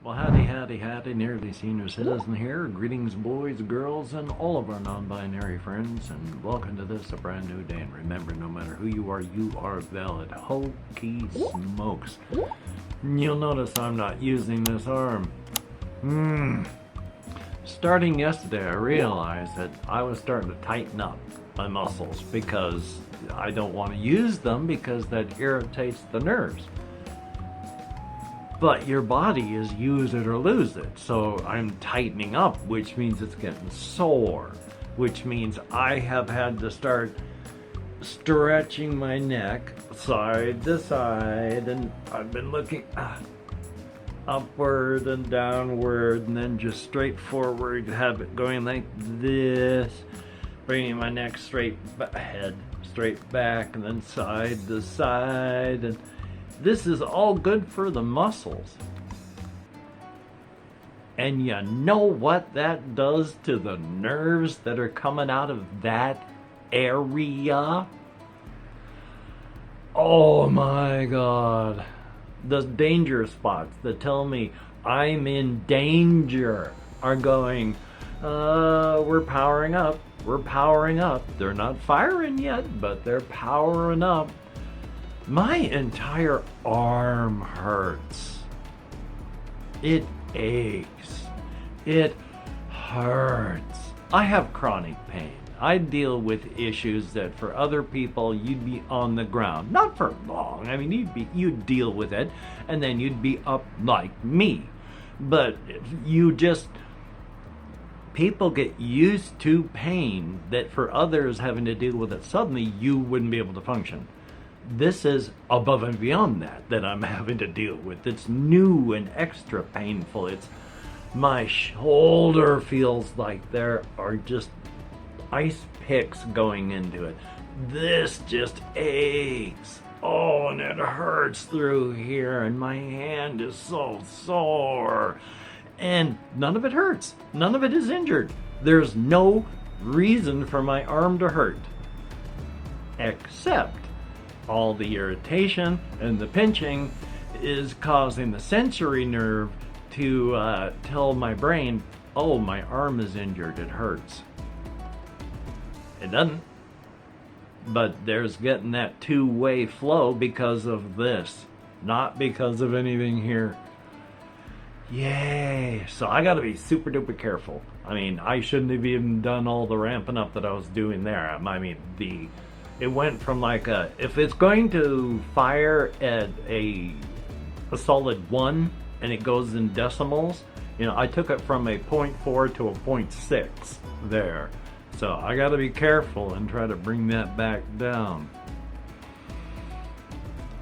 Well, howdy, nearly senior citizen here. Greetings, boys, girls, and all of our non-binary friends, and welcome to this, a brand new day. And remember, no matter who you are valid. Hokey smokes. You'll notice I'm not using this arm. Starting yesterday, I realized that I was starting to tighten up my muscles because I don't want to use them because that irritates the nerves. But your body is use it or lose it. So I'm tightening up, which means it's getting sore, which means I have had to start stretching my neck side to side, and I've been looking upward and downward and then just straight forward, have it going like this, bringing my neck straight ahead, straight back, and then side to side. And this is all good for the muscles. And you know what that does to the nerves that are coming out of that area? Oh my God. The danger spots that tell me I'm in danger are going, we're powering up. We're powering up. They're not firing yet, but they're powering up. My entire arm hurts. It aches. It hurts. I have chronic pain. I deal with issues that for other people you'd be on the ground. Not for long. I mean, you'd deal with it and then you'd be up like me. But people get used to pain that for others having to deal with it suddenly, you wouldn't be able to function. This is above and beyond that I'm having to deal with. It's new and extra painful. It's my shoulder feels like there are just ice picks going into it. This just aches. Oh, and it hurts through here, and my hand is so sore. And none of it hurts. None of it is injured. There's no reason for my arm to hurt, except all the irritation and the pinching is causing the sensory nerve to tell my brain, oh, my arm is injured, it hurts. It doesn't. But there's getting that two-way flow because of this, not because of anything here. Yay! So I gotta be super duper careful. I mean, I shouldn't have even done all the ramping up that I was doing there. I mean, it went from like if it's going to fire at a solid 1 and it goes in decimals, I took it from a 0.4 to a 0.6 there. So I got to be careful and try to bring that back down.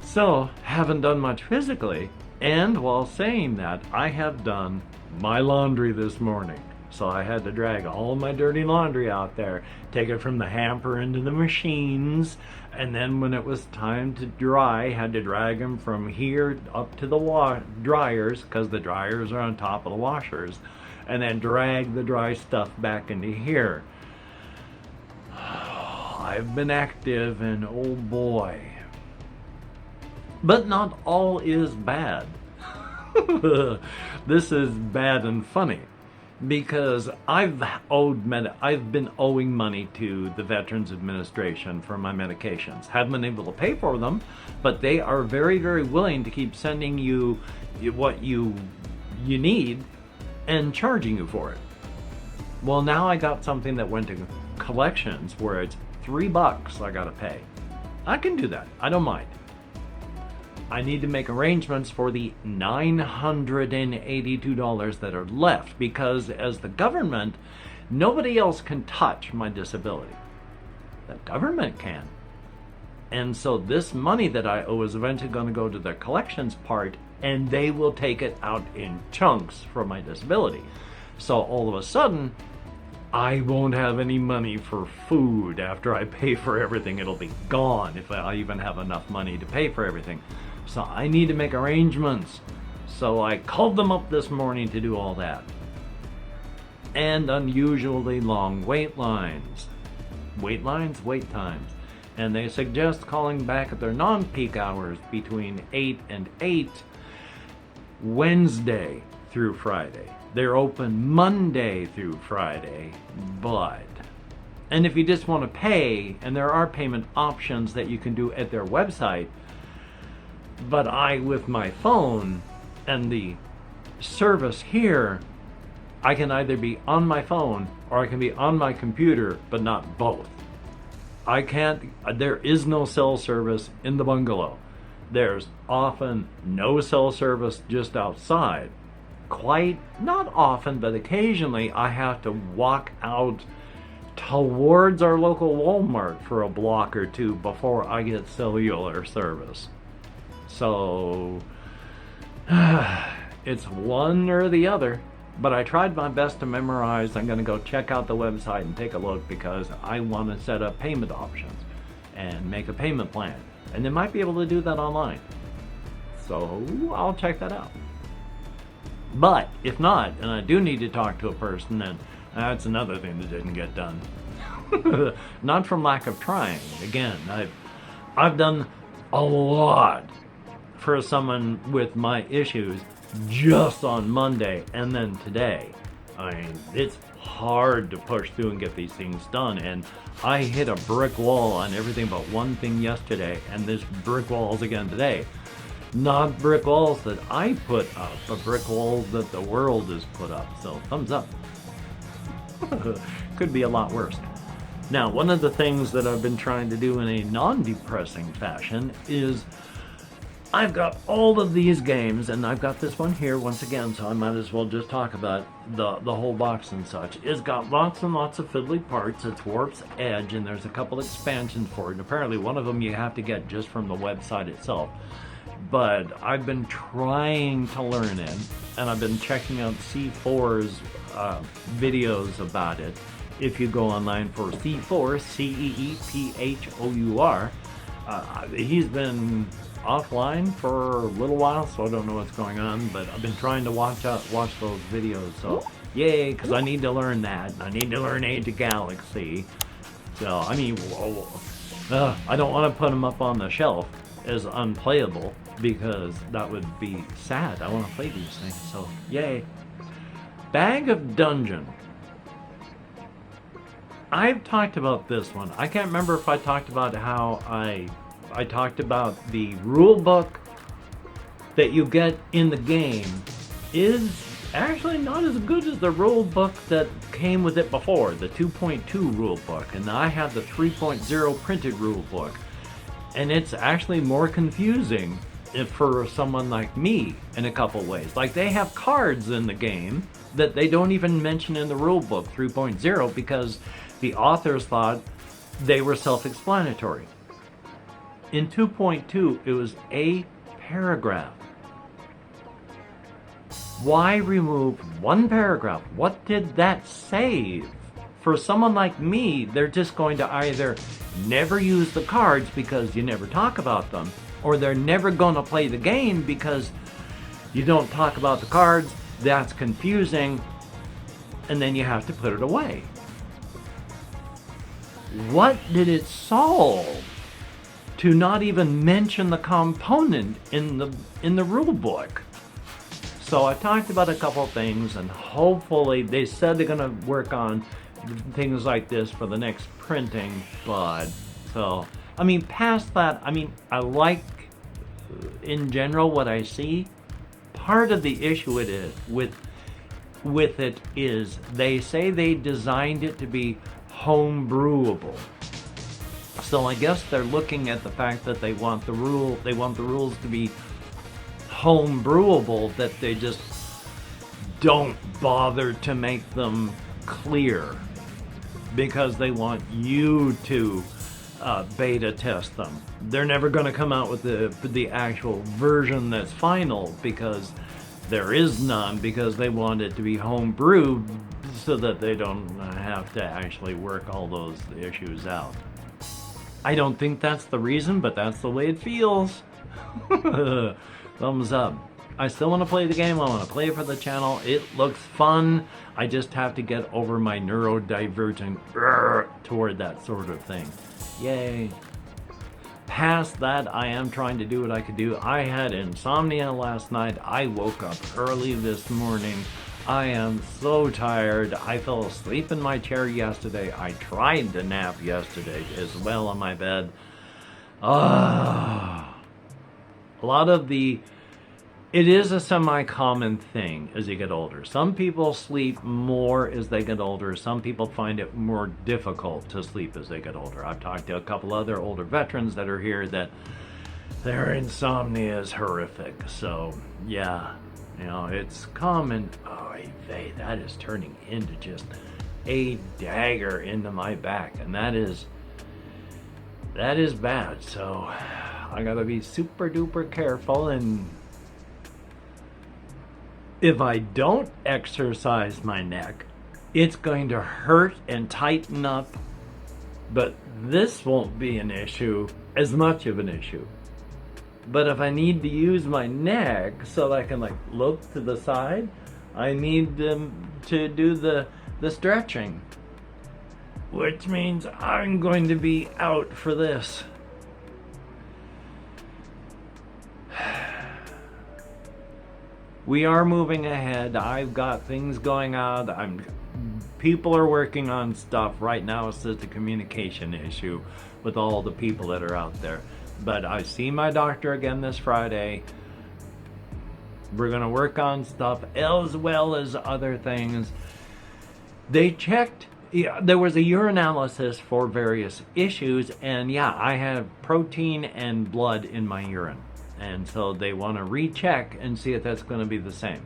So, haven't done much physically, and while saying that, I have done my laundry this morning. So I had to drag all my dirty laundry out there, take it from the hamper into the machines, and then when it was time to dry, had to drag them from here up to the dryers, because the dryers are on top of the washers, and then drag the dry stuff back into here. I've been active, and oh boy. But not all is bad. This is bad and funny. Because I've been owing money to the Veterans Administration for my medications. Haven't been able to pay for them, but they are very, very willing to keep sending you what you need and charging you for it. Well, now I got something that went to collections where it's $3 I gotta pay. I can do that. I don't mind. I need to make arrangements for the $982 that are left because as the government, nobody else can touch my disability. The government can. And so this money that I owe is eventually going to go to the collections part, and they will take it out in chunks for my disability. So all of a sudden, I won't have any money for food after I pay for everything. It'll be gone if I even have enough money to pay for everything. So I need to make arrangements. So I called them up this morning to do all that. And unusually long wait lines. Wait lines, wait times. And they suggest calling back at their non-peak hours between 8 and 8 Wednesday, through Friday. They're open Monday through Friday, but... And if you just want to pay, and there are payment options that you can do at their website, but with my phone and the service here, I can either be on my phone or I can be on my computer, but not both. There is no cell service in the bungalow. There's often no cell service just outside. Not often, but occasionally I have to walk out towards our local Walmart for a block or two before I get cellular service. So it's one or the other, but I tried my best to memorize. I'm going to go check out the website and take a look because I want to set up payment options and make a payment plan, and they might be able to do that online, so I'll check that out. But if not, and I do need to talk to a person, then that's another thing that didn't get done. Not from lack of trying. Again, I've done a lot for someone with my issues just on Monday and then today. I mean, it's hard to push through and get these things done, and I hit a brick wall on everything but one thing yesterday, and this brick walls again today. Not brick walls that I put up, but brick walls that the world has put up. So thumbs up. Could be a lot worse. Now, one of the things that I've been trying to do in a non-depressing fashion is I've got all of these games, and I've got this one here once again, so I might as well just talk about the whole box and such. It's got lots and lots of fiddly parts. It's Warp's Edge, and there's a couple expansions for it. And apparently one of them you have to get just from the website itself. But I've been trying to learn it, and I've been checking out C4's videos about it. If you go online for C4, C-E-E-P-H-O-U-R, he's been offline for a little while, so I don't know what's going on, but I've been trying to watch those videos, so yay, because I need to learn that. I need to learn Age of Galaxy. So, I mean, I don't want to put them up on the shelf as unplayable, because that would be sad. I want to play these things, so yay. Bag of Dungeon. I've talked about this one. I can't remember if I talked about how I talked about the rule book that you get in the game is actually not as good as the rule book that came with it before, the 2.2 rule book, and I have the 3.0 printed rule book, and it's actually more confusing for someone like me in a couple ways. Like, they have cards in the game that they don't even mention in the rule book 3.0 because the authors thought they were self-explanatory. In 2.2, it was a paragraph. Why remove one paragraph? What did that save? For someone like me, they're just going to either never use the cards because you never talk about them, or they're never going to play the game because you don't talk about the cards, that's confusing, and then you have to put it away. What did it solve to not even mention the component in the rule book? So I talked about a couple things, and hopefully they said they're going to work on things like this for the next printing, but so I mean, past that, I mean, I like in general what I see. Part of the issue it is with it is they say they designed it to be home brewable. So I guess they're looking at the fact that they want the rules to be home brewable, that they just don't bother to make them clear because they want you to beta test them. They're never going to come out with the actual version that's final because there is none, because they want it to be home brewed so that they don't have to actually work all those issues out. I don't think that's the reason, but that's the way it feels. Thumbs up. I still want to play the game. I want to play it for the channel. It looks fun. I just have to get over my neurodivergent toward that sort of thing. Yay. Past that, I am trying to do what I could do. I had insomnia last night. I woke up early this morning. I am so tired. I fell asleep in my chair yesterday. I tried to nap yesterday as well on my bed. A lot of it is a semi-common thing as you get older. Some people sleep more as they get older. Some people find it more difficult to sleep as they get older. I've talked to a couple other older veterans that are here that their insomnia is horrific. So, yeah, it's common. Oh, that is turning into just a dagger into my back. And that is bad. So, I gotta be super duper careful, and if I don't exercise my neck, it's going to hurt and tighten up, but this won't be an issue, as much of an issue. But if I need to use my neck so that I can look to the side, I need to do the stretching, which means I'm going to be out for this. We are moving ahead. I've got things going on. People are working on stuff right now. It's just a communication issue with all the people that are out there. But I see my doctor again this Friday. We're going to work on stuff as well as other things. They checked. There was a urinalysis for various issues, and I have protein and blood in my urine. And so they want to recheck and see if that's going to be the same.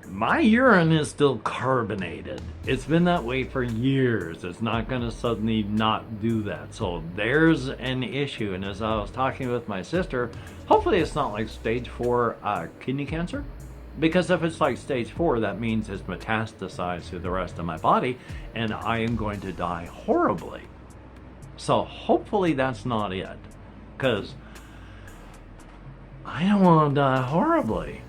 My urine is still carbonated. It's been that way for years. It's not going to suddenly not do that. So there's an issue. And as I was talking with my sister, hopefully it's not like stage 4 kidney cancer. Because if it's like stage 4, that means it's metastasized to the rest of my body, and I am going to die horribly. So hopefully that's not it. Because I don't want to die horribly.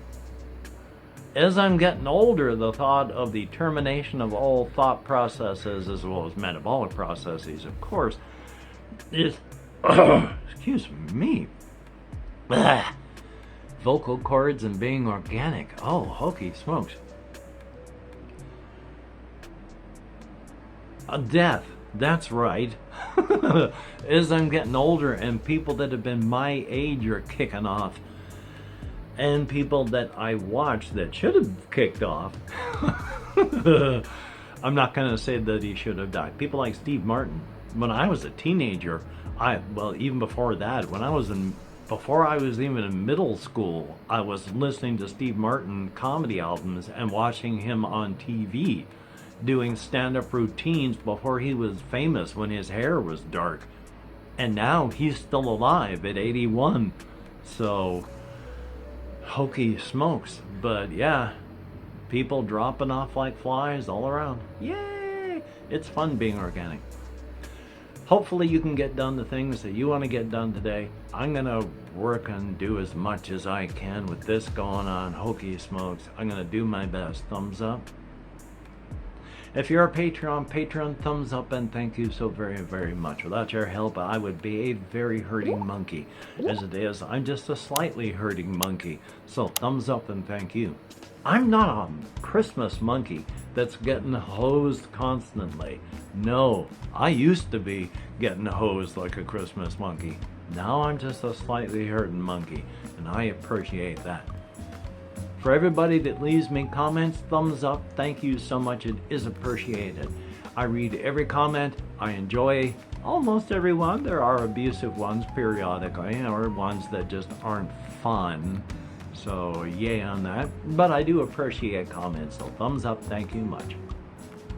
As I'm getting older, the thought of the termination of all thought processes, as well as metabolic processes, of course, is, excuse me, vocal cords and being organic. Oh, hokey smokes. Death. That's right. As I'm getting older and people that have been my age are kicking off, and people that I watched that should have kicked off, I'm not going to say that he should have died. People like Steve Martin. When I was a teenager, even before that, before I was even in middle school, I was listening to Steve Martin comedy albums and watching him on TV doing stand-up routines before he was famous, when his hair was dark. And now he's still alive at 81. So, hokey smokes. But yeah, people dropping off like flies all around. Yay! It's fun being organic. Hopefully you can get done the things that you want to get done today. I'm going to work and do as much as I can with this going on. Hokey smokes. I'm going to do my best. Thumbs up. If you're a Patreon, thumbs up, and thank you so very, very much. Without your help, I would be a very hurting monkey. As it is, I'm just a slightly hurting monkey. So thumbs up and thank you. I'm not a Christmas monkey that's getting hosed constantly. No, I used to be getting hosed like a Christmas monkey. Now I'm just a slightly hurting monkey, and I appreciate that. For everybody that leaves me comments, thumbs up, thank you so much, it is appreciated. I read every comment, I enjoy almost every one. There are abusive ones periodically, or ones that just aren't fun. So yay on that, but I do appreciate comments, so thumbs up, thank you much.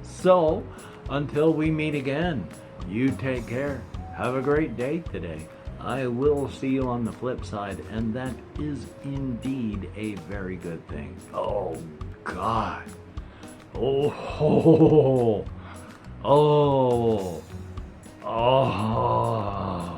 So, until we meet again, you take care. Have a great day today. I will see you on the flip side, and that is indeed a very good thing. Oh, God. Oh, oh, oh, oh.